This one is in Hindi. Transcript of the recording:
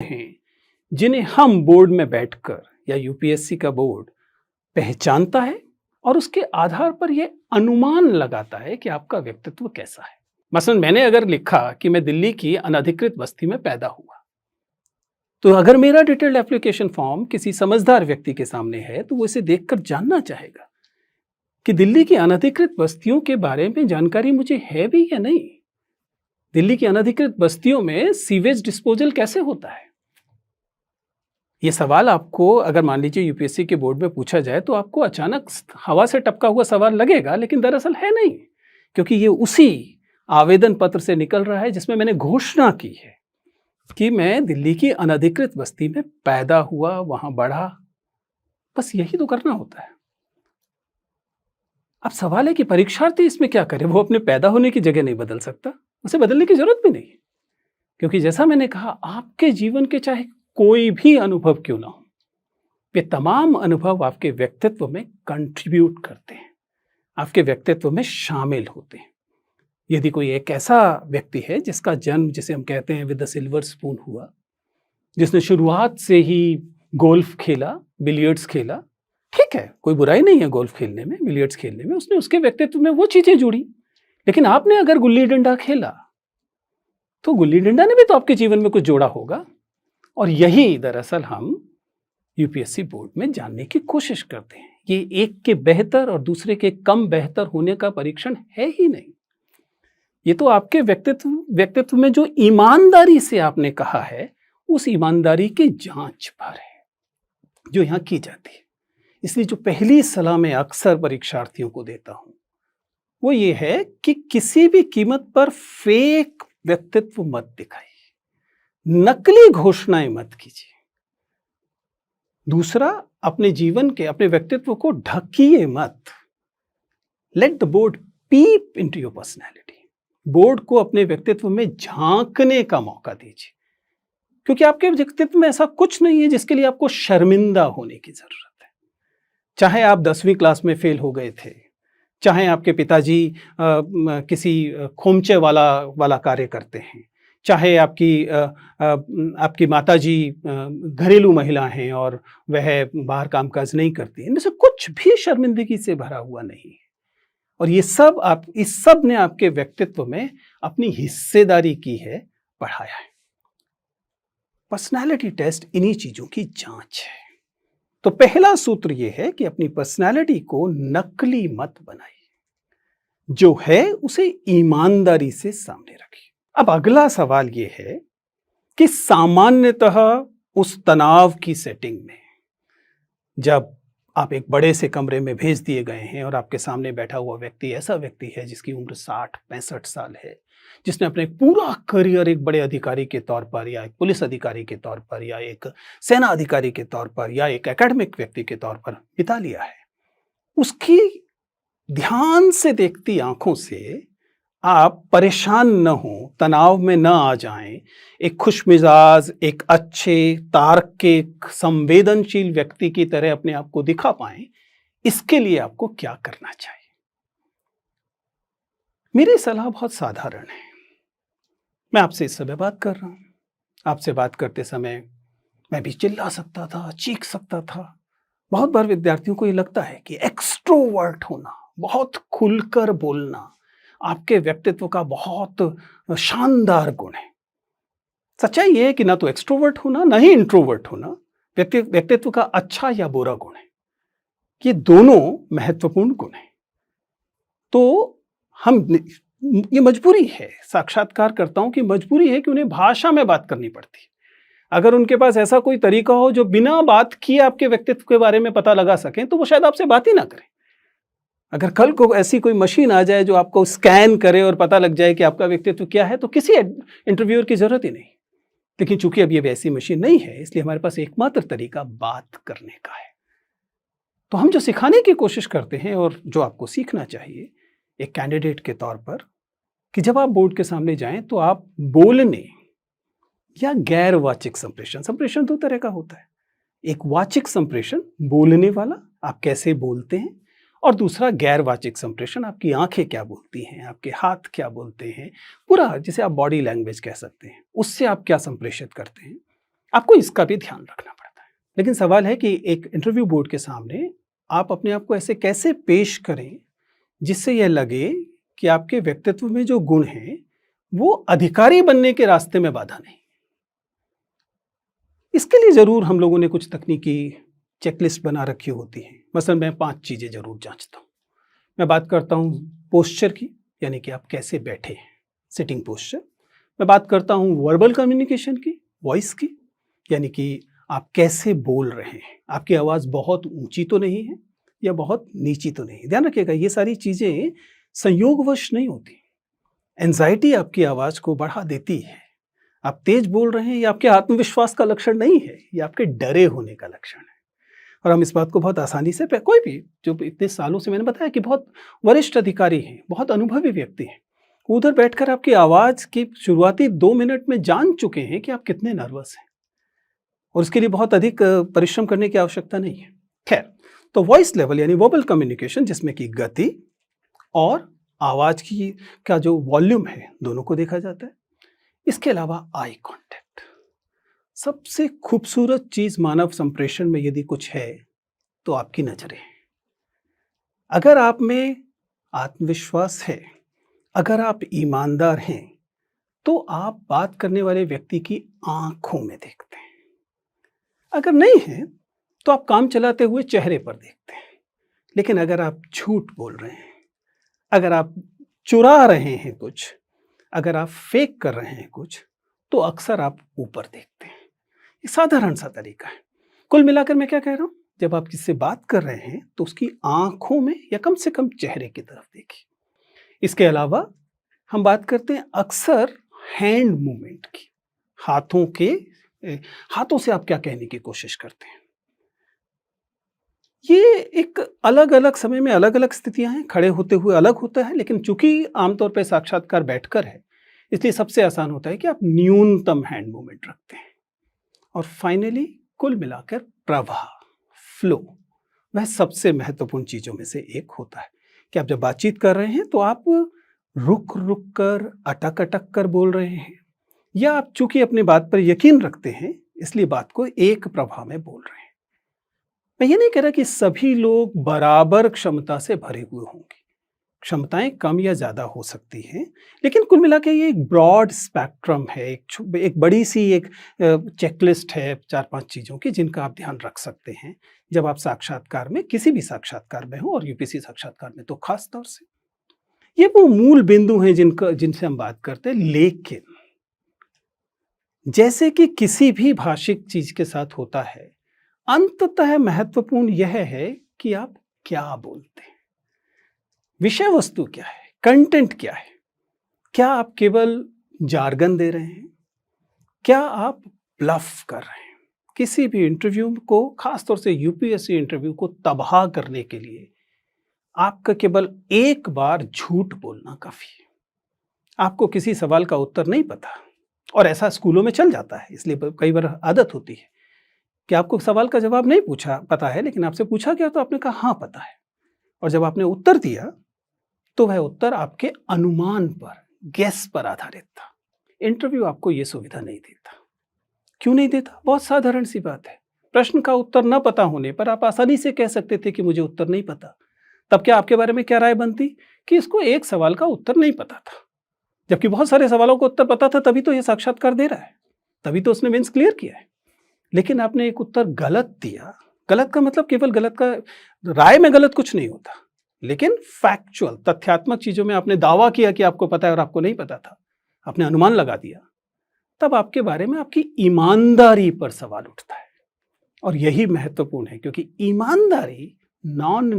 हैं जिन्हें हम बोर्ड में बैठकर या यूपीएससी का बोर्ड पहचानता है और उसके आधार पर यह अनुमान लगाता है कि आपका व्यक्तित्व कैसा है। मसलन मैंने अगर लिखा कि मैं दिल्ली की अनधिकृत बस्ती में पैदा हुआ, तो अगर मेरा डिटेल्ड एप्लीकेशन फॉर्म किसी समझदार व्यक्ति के सामने है तो वो इसे देखकर जानना चाहेगा कि दिल्ली की अनधिकृत बस्तियों के बारे में जानकारी मुझे है भी या नहीं। दिल्ली की अनधिकृत बस्तियों में सीवेज डिस्पोजल कैसे होता है? ये सवाल आपको अगर मान लीजिए यूपीएससी के बोर्ड में पूछा जाए तो आपको अचानक हवा से टपका हुआ सवाल लगेगा, लेकिन दरअसल है नहीं, क्योंकि ये उसी आवेदन पत्र से निकल रहा है जिसमें मैंने घोषणा की है कि मैं दिल्ली की अनधिकृत बस्ती में पैदा हुआ, वहां बढ़ा। बस यही तो करना होता है। अब सवाल है कि परीक्षार्थी इसमें क्या करे? वो अपने पैदा होने की जगह नहीं बदल सकता, उसे बदलने की जरूरत भी नहीं, क्योंकि जैसा मैंने कहा, आपके जीवन के चाहे कोई भी अनुभव क्यों ना हो, वे तमाम अनुभव आपके व्यक्तित्व में कंट्रीब्यूट करते हैं, आपके व्यक्तित्व में शामिल होते हैं। यदि कोई एक ऐसा व्यक्ति है जिसका जन्म, जिसे हम कहते हैं विद द सिल्वर स्पून हुआ, जिसने शुरुआत से ही गोल्फ खेला, बिलियर्ड्स खेला, ठीक है, कोई बुराई नहीं है गोल्फ खेलने में, बिलियर्ड्स खेलने में, उसने उसके व्यक्तित्व में वो चीजें जुड़ी। लेकिन आपने अगर गुल्ली डंडा खेला तो गुल्ली डंडा ने भी तो आपके जीवन में कुछ जोड़ा होगा। और यही दरअसल हम यूपीएससी बोर्ड में जानने की कोशिश करते हैं। ये एक के बेहतर और दूसरे के कम बेहतर होने का परीक्षण है ही नहीं। ये तो आपके व्यक्तित्व में जो ईमानदारी से आपने कहा है, उस ईमानदारी की जांच पर है जो यहां की जाती है। इसलिए जो पहली सलाह मैं अक्सर परीक्षार्थियों को देता हूं वो ये है कि किसी भी कीमत पर फेक व्यक्तित्व मत दिखाइए, नकली घोषणाएं मत कीजिए। दूसरा, अपने जीवन के, अपने व्यक्तित्व को ढकिए मत। Let the board peep into your personality. Board को अपने व्यक्तित्व में झांकने का मौका दीजिए, क्योंकि आपके व्यक्तित्व में ऐसा कुछ नहीं है जिसके लिए आपको शर्मिंदा होने की जरूरत है। चाहे आप 10वीं क्लास में फेल हो गए थे, चाहे आपके पिताजी किसी खोमचे वाला कार्य करते हैं, चाहे आपकी माताजी घरेलू महिला हैं और वह बाहर कामकाज नहीं करती, इनमें से कुछ भी शर्मिंदगी से भरा हुआ नहीं है। और इस सब ने आपके व्यक्तित्व में अपनी हिस्सेदारी की है, बढ़ाया है। पर्सनालिटी टेस्ट इन्हीं चीजों की जांच है। तो पहला सूत्र यह है कि अपनी पर्सनालिटी को नकली मत बनाइए, जो है उसे ईमानदारी से सामने रखिए। अब अगला सवाल यह है कि सामान्यतः उस तनाव की सेटिंग में, जब आप एक बड़े से कमरे में भेज दिए गए हैं और आपके सामने बैठा हुआ व्यक्ति ऐसा व्यक्ति है जिसकी उम्र 60-65 साल है, जिसने अपने पूरा करियर एक बड़े अधिकारी के तौर पर या एक पुलिस अधिकारी के तौर पर या एक सेना अधिकारी के तौर पर या एक एकेडमिक व्यक्ति के तौर पर बिता लिया है, उसकी ध्यान से देखती आंखों से आप परेशान न हो, तनाव में न आ जाएं, एक खुशमिजाज, एक अच्छे, तार्किक, संवेदनशील व्यक्ति की तरह अपने आप को दिखा पाएं, इसके लिए आपको क्या करना चाहिए? मेरी सलाह बहुत साधारण है। मैं आपसे इस समय बात कर रहा हूं। आपसे बात करते समय मैं भी चिल्ला सकता था, चीख सकता था। बहुत बार विद्यार्थियों को ये लगता है कि एक्सट्रोवर्ट होना, बहुत खुलकर बोलना, आपके व्यक्तित्व का बहुत शानदार गुण है। सच्चाई ये है कि ना तो एक्सट्रोवर्ट होना, ना ही इंट्रोवर्ट होना व्यक्तित्व का अच्छा या बुरा गुण है। ये दोनों महत्वपूर्ण गुण हैं। तो ये मजबूरी है, साक्षात्कारकर्ताओं की मजबूरी है कि उन्हें भाषा में बात करनी पड़ती है। अगर उनके पास ऐसा कोई तरीका हो जो बिना बात किए आपके व्यक्तित्व के बारे में पता लगा सकें, तो वो शायद आपसे बात ही ना करें। अगर कल को ऐसी कोई मशीन आ जाए जो आपको स्कैन करे और पता लग जाए कि आपका व्यक्तित्व क्या है, तो किसी इंटरव्यूअर की जरूरत ही नहीं। लेकिन चूंकि अब ये वैसी मशीन नहीं है, इसलिए हमारे पास एकमात्र तरीका बात करने का है। तो हम जो सिखाने की कोशिश करते हैं और जो आपको सीखना चाहिए एक कैंडिडेट के तौर पर, कि जब आप बोर्ड के सामने जाएं तो आप बोलने या गैर वाचिक संप्रेषण 2 तरह का होता है। एक वाचिक संप्रेषण, बोलने वाला, आप कैसे बोलते हैं, और दूसरा गैर वाचिक संप्रेषण, आपकी आंखें क्या बोलती हैं, आपके हाथ क्या बोलते हैं, पूरा जिसे आप बॉडी लैंग्वेज कह सकते हैं, उससे आप क्या संप्रेषित करते हैं। आपको इसका भी ध्यान रखना पड़ता है। लेकिन सवाल है कि एक इंटरव्यू बोर्ड के सामने आप अपने आप को ऐसे कैसे पेश करें जिससे यह लगे कि आपके व्यक्तित्व में जो गुण हैं वो अधिकारी बनने के रास्ते में बाधा नहीं। इसके लिए जरूर हम लोगों ने कुछ तकनीकी चेकलिस्ट बना रखी होती है। मसलन मैं 5 चीजें जरूर जांचता हूँ। मैं बात करता हूँ पोस्चर की, यानी कि आप कैसे बैठे हैं, सिटिंग पोस्चर। मैं बात करता हूँ वर्बल कम्युनिकेशन की, वॉइस की, यानी कि आप कैसे बोल रहे हैं, आपकी आवाज़ बहुत ऊंची तो नहीं है या बहुत नीची तो नहीं। ध्यान रखिएगा, ये सारी चीज़ें संयोगवश नहीं होती। एंजाइटी आपकी आवाज़ को बढ़ा देती है। आप तेज बोल रहे हैं, ये आपके आत्मविश्वास का लक्षण नहीं है, ये आपके डरे होने का लक्षण है। और हम इस बात को बहुत आसानी से, कोई भी जो इतने सालों से, मैंने बताया कि बहुत वरिष्ठ अधिकारी हैं, बहुत अनुभवी व्यक्ति हैं, उधर बैठकर आपकी आवाज़ की शुरुआती 2 मिनट में जान चुके हैं कि आप कितने नर्वस हैं, और उसके लिए बहुत अधिक परिश्रम करने की आवश्यकता नहीं है। खैर, तो वॉइस लेवल यानी वर्बल कम्युनिकेशन, जिसमें कि गति और आवाज़ की का जो वॉल्यूम है दोनों को देखा जाता है। इसके अलावा आई कांटेक्ट, सबसे खूबसूरत चीज़ मानव संप्रेषण में यदि कुछ है तो आपकी नज़रें। अगर आप में आत्मविश्वास है, अगर आप ईमानदार हैं, तो आप बात करने वाले व्यक्ति की आंखों में देखते हैं। अगर नहीं है तो आप काम चलाते हुए चेहरे पर देखते हैं। लेकिन अगर आप झूठ बोल रहे हैं, अगर आप चुरा रहे हैं कुछ, अगर आप फेक कर रहे हैं कुछ, तो अक्सर आप ऊपर देखते हैं। ये साधारण सा तरीका है। कुल मिलाकर मैं क्या कह रहा हूं, जब आप किससे बात कर रहे हैं तो उसकी आंखों में या कम से कम चेहरे की तरफ देखिए। इसके अलावा हम बात करते हैं अक्सर हैंड मूवमेंट की, हाथों से आप क्या कहने की कोशिश करते हैं। ये एक अलग अलग समय में अलग अलग स्थितियां हैं, खड़े होते हुए अलग होता है, लेकिन चूंकि आमतौर पर साक्षात्कार बैठकर है, इसलिए सबसे आसान होता है कि आप न्यूनतम हैंड मूवमेंट रखते हैं। और फाइनली कुल मिलाकर प्रवाह, फ्लो, वह सबसे महत्वपूर्ण चीजों में से एक होता है कि आप जब बातचीत कर रहे हैं तो आप रुक रुक कर, अटक अटक कर बोल रहे हैं, या आप चूंकि अपनी बात पर यकीन रखते हैं इसलिए बात को एक प्रवाह में बोल रहे हैं। मैं ये नहीं कह रहा कि सभी लोग बराबर क्षमता से भरे हुए होंगे, क्षमताएं कम या ज्यादा हो सकती हैं, लेकिन कुल मिला के ये एक ब्रॉड स्पेक्ट्रम है, एक बड़ी सी एक चेकलिस्ट है 4-5 चीज़ों की जिनका आप ध्यान रख सकते हैं जब आप साक्षात्कार में, किसी भी साक्षात्कार में हो, और यूपीएससी साक्षात्कार में तो खास तौर से। ये वो मूल बिंदु हैं जिनसे हम बात करते हैं। लेकिन जैसे कि किसी भी भाषिक चीज के साथ होता है, अंततः महत्वपूर्ण यह है कि आप क्या बोलते हैं, विषय वस्तु क्या है, कंटेंट क्या है। क्या आप केवल जार्गन दे रहे हैं, क्या आप ब्लफ कर रहे हैं। किसी भी इंटरव्यू को, खासतौर से यूपीएससी इंटरव्यू को तबाह करने के लिए आपका केवल एक बार झूठ बोलना काफी है। आपको किसी सवाल का उत्तर नहीं पता, और ऐसा स्कूलों में चल जाता है, इसलिए कई बार आदत होती है कि आपको सवाल का जवाब नहीं पता है, लेकिन आपसे पूछा गया तो आपने कहा हाँ पता है, और जब आपने उत्तर दिया तो वह उत्तर आपके अनुमान पर, गेस पर आधारित था। इंटरव्यू आपको यह सुविधा नहीं देता। क्यों नहीं देता? बहुत साधारण सी बात है। प्रश्न का उत्तर न पता होने पर आप आसानी से कह सकते थे कि मुझे उत्तर नहीं पता। तब क्या आपके बारे में क्या राय बनती कि इसको एक सवाल का उत्तर नहीं पता था, जबकि बहुत सारे सवालों का उत्तर पता था, तभी तो यह साक्षात्कार दे रहा है, तभी तो उसने मेंस क्लियर किया है। लेकिन आपने एक उत्तर गलत दिया। गलत का मतलब केवल गलत का, राय में गलत कुछ नहीं होता, लेकिन फैक्चुअल, तथ्यात्मक चीजों में आपने दावा किया कि आपको पता है और आपको नहीं पता था, आपने अनुमान लगा दिया, तब आपके बारे में आपकी ईमानदारी पर सवाल उठता है। और यही महत्वपूर्ण है, क्योंकि ईमानदारी नॉन